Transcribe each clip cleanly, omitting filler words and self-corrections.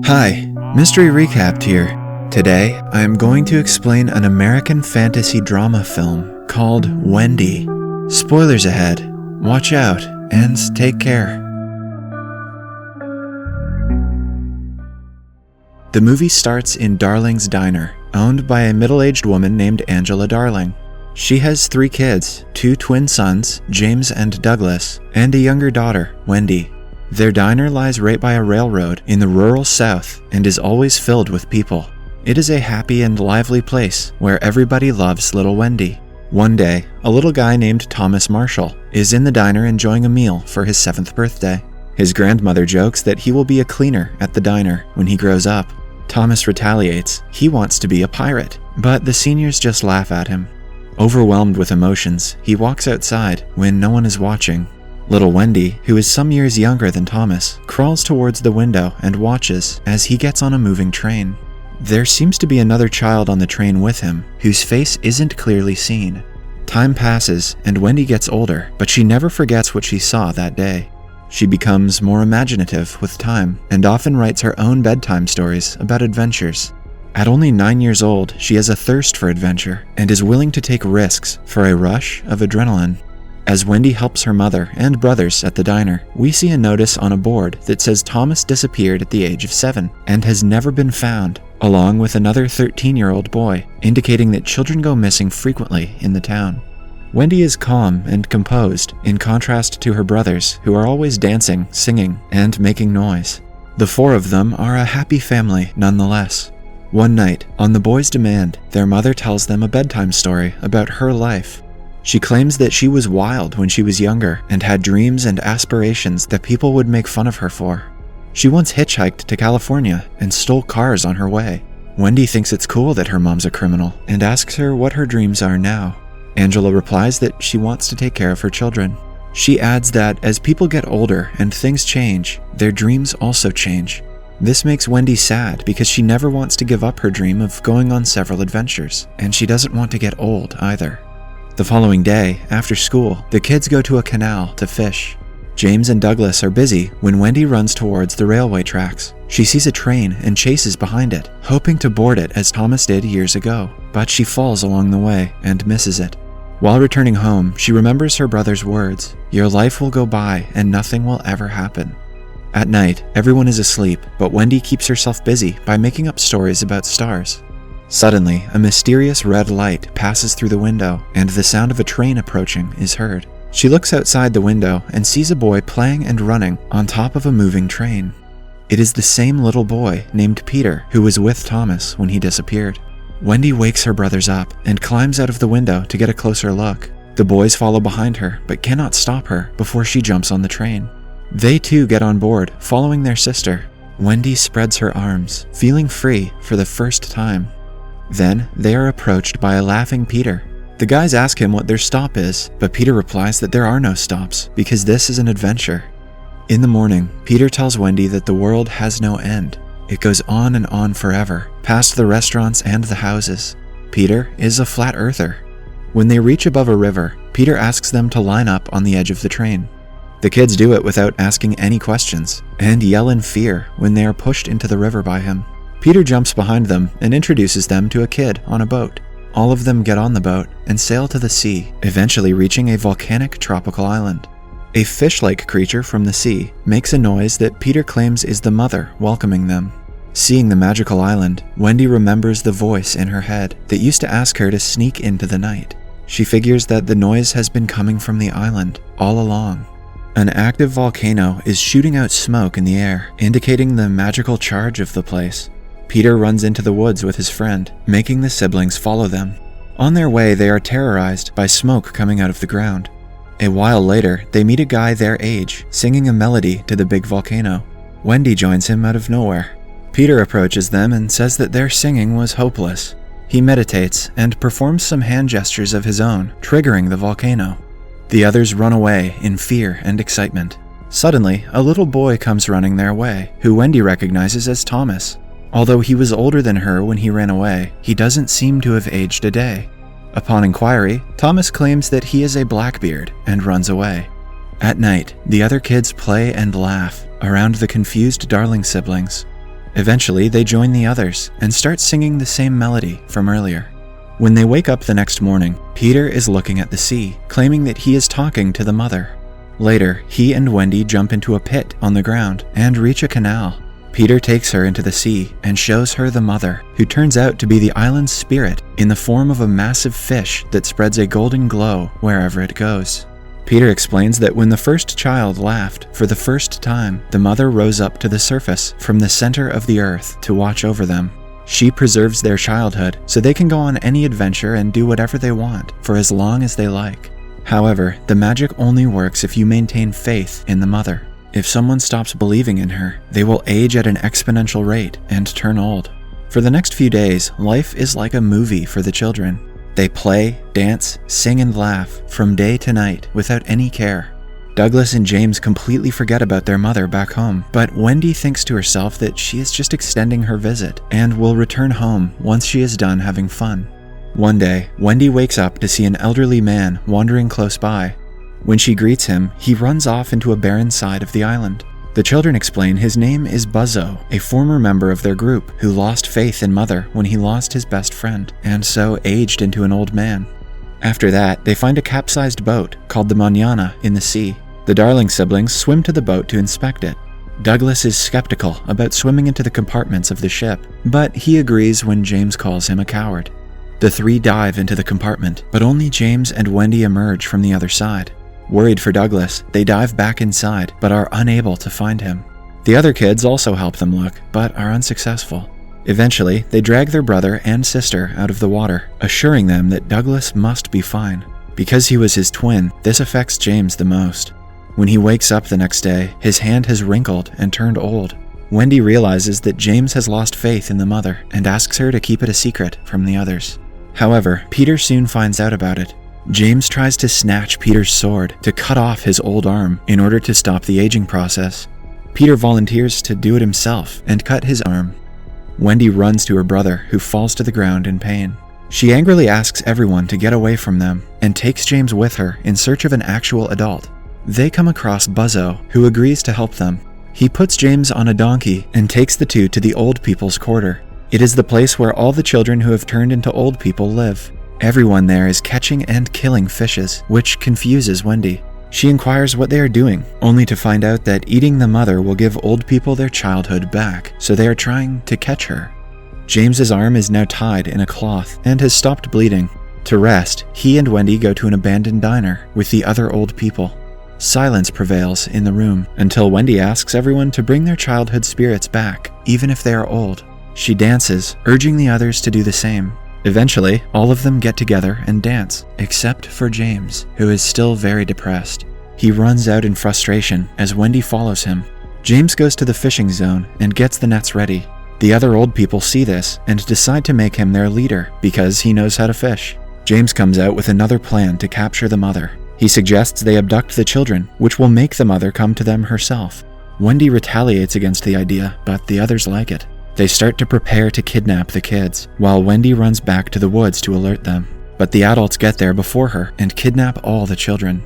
Hi, Mystery Recapped here. Today, I am going to explain an American fantasy drama film called Wendy. Spoilers ahead. Watch out and take care. The movie starts in Darling's Diner, owned by a middle-aged woman named Angela Darling. She has 3 kids, 2 twin sons, James and Douglas, and a younger daughter, Wendy. Their diner lies right by a railroad in the rural South and is always filled with people. It is a happy and lively place where everybody loves little Wendy. One day, a little guy named Thomas Marshall is in the diner enjoying a meal for his 7th birthday. His grandmother jokes that he will be a cleaner at the diner when he grows up. Thomas retaliates. He wants to be a pirate, but the seniors just laugh at him. Overwhelmed with emotions, he walks outside when no one is watching. Little Wendy, who is some years younger than Thomas, crawls towards the window and watches as he gets on a moving train. There seems to be another child on the train with him, whose face isn't clearly seen. Time passes, and Wendy gets older, but she never forgets what she saw that day. She becomes more imaginative with time, and often writes her own bedtime stories about adventures. At only 9 years old, she has a thirst for adventure, and is willing to take risks for a rush of adrenaline. As Wendy helps her mother and brothers at the diner, we see a notice on a board that says Thomas disappeared at the age of 7 and has never been found, along with another 13-year-old boy, indicating that children go missing frequently in the town. Wendy is calm and composed, in contrast to her brothers, who are always dancing, singing, and making noise. The 4 of them are a happy family nonetheless. One night, on the boys' demand, their mother tells them a bedtime story about her life. She claims that she was wild when she was younger and had dreams and aspirations that people would make fun of her for. She once hitchhiked to California and stole cars on her way. Wendy thinks it's cool that her mom's a criminal and asks her what her dreams are now. Angela replies that she wants to take care of her children. She adds that as people get older and things change, their dreams also change. This makes Wendy sad because she never wants to give up her dream of going on several adventures, and she doesn't want to get old either. The following day, after school, the kids go to a canal to fish. James and Douglas are busy when Wendy runs towards the railway tracks. She sees a train and chases behind it, hoping to board it as Thomas did years ago, but she falls along the way and misses it. While returning home, she remembers her brother's words, "Your life will go by and nothing will ever happen." At night, everyone is asleep, but Wendy keeps herself busy by making up stories about stars. Suddenly, a mysterious red light passes through the window, and the sound of a train approaching is heard. She looks outside the window and sees a boy playing and running on top of a moving train. It is the same little boy named Peter who was with Thomas when he disappeared. Wendy wakes her brothers up and climbs out of the window to get a closer look. The boys follow behind her but cannot stop her before she jumps on the train. They too get on board, following their sister. Wendy spreads her arms, feeling free for the first time. Then, they are approached by a laughing Peter. The guys ask him what their stop is, but Peter replies that there are no stops, because this is an adventure. In the morning, Peter tells Wendy that the world has no end. It goes on and on forever, past the restaurants and the houses. Peter is a flat earther. When they reach above a river, Peter asks them to line up on the edge of the train. The kids do it without asking any questions, and yell in fear when they are pushed into the river by him. Peter jumps behind them and introduces them to a kid on a boat. All of them get on the boat and sail to the sea, eventually reaching a volcanic tropical island. A fish-like creature from the sea makes a noise that Peter claims is the mother welcoming them. Seeing the magical island, Wendy remembers the voice in her head that used to ask her to sneak into the night. She figures that the noise has been coming from the island all along. An active volcano is shooting out smoke in the air, indicating the magical charge of the place. Peter runs into the woods with his friend, making the siblings follow them. On their way, they are terrorized by smoke coming out of the ground. A while later, they meet a guy their age, singing a melody to the big volcano. Wendy joins him out of nowhere. Peter approaches them and says that their singing was hopeless. He meditates and performs some hand gestures of his own, triggering the volcano. The others run away in fear and excitement. Suddenly, a little boy comes running their way, who Wendy recognizes as Thomas. Although he was older than her when he ran away, he doesn't seem to have aged a day. Upon inquiry, Thomas claims that he is a Blackbeard and runs away. At night, the other kids play and laugh around the confused Darling siblings. Eventually, they join the others and start singing the same melody from earlier. When they wake up the next morning, Peter is looking at the sea, claiming that he is talking to the mother. Later, he and Wendy jump into a pit on the ground and reach a canal. Peter takes her into the sea and shows her the mother, who turns out to be the island's spirit in the form of a massive fish that spreads a golden glow wherever it goes. Peter explains that when the first child laughed for the first time, the mother rose up to the surface from the center of the earth to watch over them. She preserves their childhood so they can go on any adventure and do whatever they want for as long as they like. However, the magic only works if you maintain faith in the mother. If someone stops believing in her, they will age at an exponential rate and turn old. For the next few days, life is like a movie for the children. They play, dance, sing, and laugh from day to night without any care. Douglas and James completely forget about their mother back home, but Wendy thinks to herself that she is just extending her visit and will return home once she is done having fun. One day, Wendy wakes up to see an elderly man wandering close by. When she greets him, he runs off into a barren side of the island. The children explain his name is Buzzo, a former member of their group who lost faith in Mother when he lost his best friend, and so aged into an old man. After that, they find a capsized boat called the Manana in the sea. The Darling siblings swim to the boat to inspect it. Douglas is skeptical about swimming into the compartments of the ship, but he agrees when James calls him a coward. The three dive into the compartment, but only James and Wendy emerge from the other side. Worried for Douglas, they dive back inside, but are unable to find him. The other kids also help them look, but are unsuccessful. Eventually, they drag their brother and sister out of the water, assuring them that Douglas must be fine. Because he was his twin, this affects James the most. When he wakes up the next day, his hand has wrinkled and turned old. Wendy realizes that James has lost faith in the mother and asks her to keep it a secret from the others. However, Peter soon finds out about it. James tries to snatch Peter's sword to cut off his old arm in order to stop the aging process. Peter volunteers to do it himself and cut his arm. Wendy runs to her brother, who falls to the ground in pain. She angrily asks everyone to get away from them and takes James with her in search of an actual adult. They come across Buzzo, who agrees to help them. He puts James on a donkey and takes the two to the old people's quarter. It is the place where all the children who have turned into old people live. Everyone there is catching and killing fishes, which confuses Wendy. She inquires what they are doing, only to find out that eating the mother will give old people their childhood back, so they are trying to catch her. James's arm is now tied in a cloth and has stopped bleeding. To rest, he and Wendy go to an abandoned diner with the other old people. Silence prevails in the room until Wendy asks everyone to bring their childhood spirits back, even if they are old. She dances, urging the others to do the same. Eventually, all of them get together and dance, except for James, who is still very depressed. He runs out in frustration as Wendy follows him. James goes to the fishing zone and gets the nets ready. The other old people see this and decide to make him their leader because he knows how to fish. James comes out with another plan to capture the mother. He suggests they abduct the children, which will make the mother come to them herself. Wendy retaliates against the idea, but the others like it. They start to prepare to kidnap the kids, while Wendy runs back to the woods to alert them. But the adults get there before her and kidnap all the children.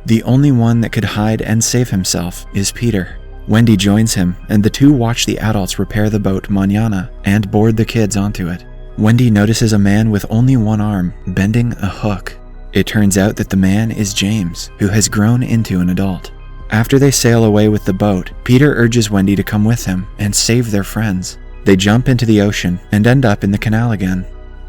The only one that could hide and save himself is Peter. Wendy joins him, and the two watch the adults repair the boat Manana and board the kids onto it. Wendy notices a man with only one arm, bending a hook. It turns out that the man is James, who has grown into an adult. After they sail away with the boat, Peter urges Wendy to come with him and save their friends. They jump into the ocean and end up in the canal again.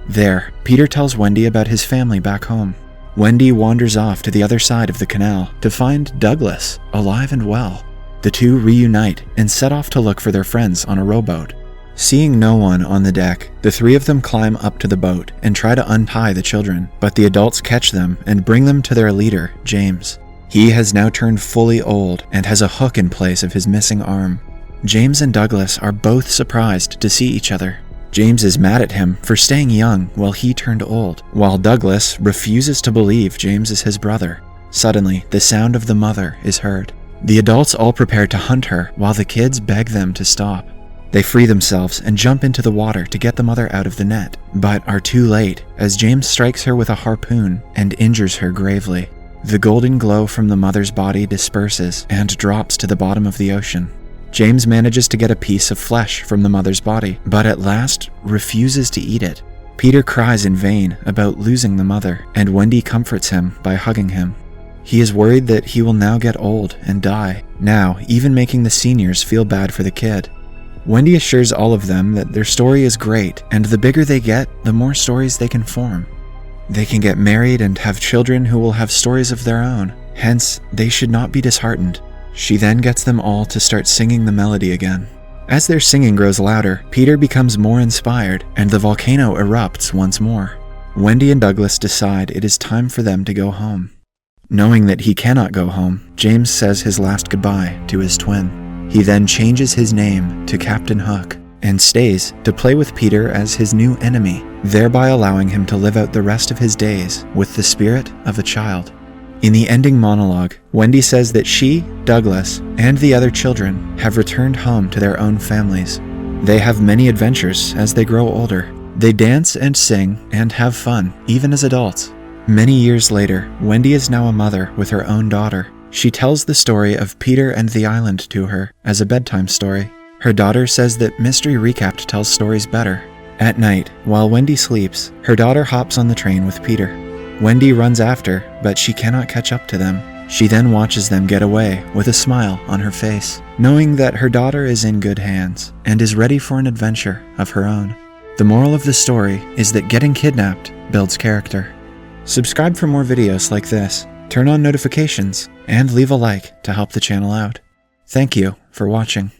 There, Peter tells Wendy about his family back home. Wendy wanders off to the other side of the canal to find Douglas, alive and well. The two reunite and set off to look for their friends on a rowboat. Seeing no one on the deck, the three of them climb up to the boat and try to untie the children, but the adults catch them and bring them to their leader, James. He has now turned fully old and has a hook in place of his missing arm. James and Douglas are both surprised to see each other. James is mad at him for staying young while he turned old, while Douglas refuses to believe James is his brother. Suddenly, the sound of the mother is heard. The adults all prepare to hunt her while the kids beg them to stop. They free themselves and jump into the water to get the mother out of the net, but are too late as James strikes her with a harpoon and injures her gravely. The golden glow from the mother's body disperses and drops to the bottom of the ocean. James manages to get a piece of flesh from the mother's body, but at last refuses to eat it. Peter cries in vain about losing the mother, and Wendy comforts him by hugging him. He is worried that he will now get old and die, now even making the seniors feel bad for the kid. Wendy assures all of them that their story is great, and the bigger they get, the more stories they can form. They can get married and have children who will have stories of their own, hence they should not be disheartened. She then gets them all to start singing the melody again. As their singing grows louder, Peter becomes more inspired, and the volcano erupts once more. Wendy and Douglas decide it is time for them to go home. Knowing that he cannot go home, James says his last goodbye to his twin. He then changes his name to Captain Hook and stays to play with Peter as his new enemy, thereby allowing him to live out the rest of his days with the spirit of a child. In the ending monologue, Wendy says that she, Douglas, and the other children have returned home to their own families. They have many adventures as they grow older. They dance and sing and have fun, even as adults. Many years later, Wendy is now a mother with her own daughter. She tells the story of Peter and the island to her as a bedtime story. Her daughter says that Mystery Recapped tells stories better. At night, while Wendy sleeps, her daughter hops on the train with Peter. Wendy runs after, but she cannot catch up to them. She then watches them get away with a smile on her face, knowing that her daughter is in good hands and is ready for an adventure of her own. The moral of the story is that getting kidnapped builds character. Subscribe for more videos like this, turn on notifications, and leave a like to help the channel out. Thank you for watching.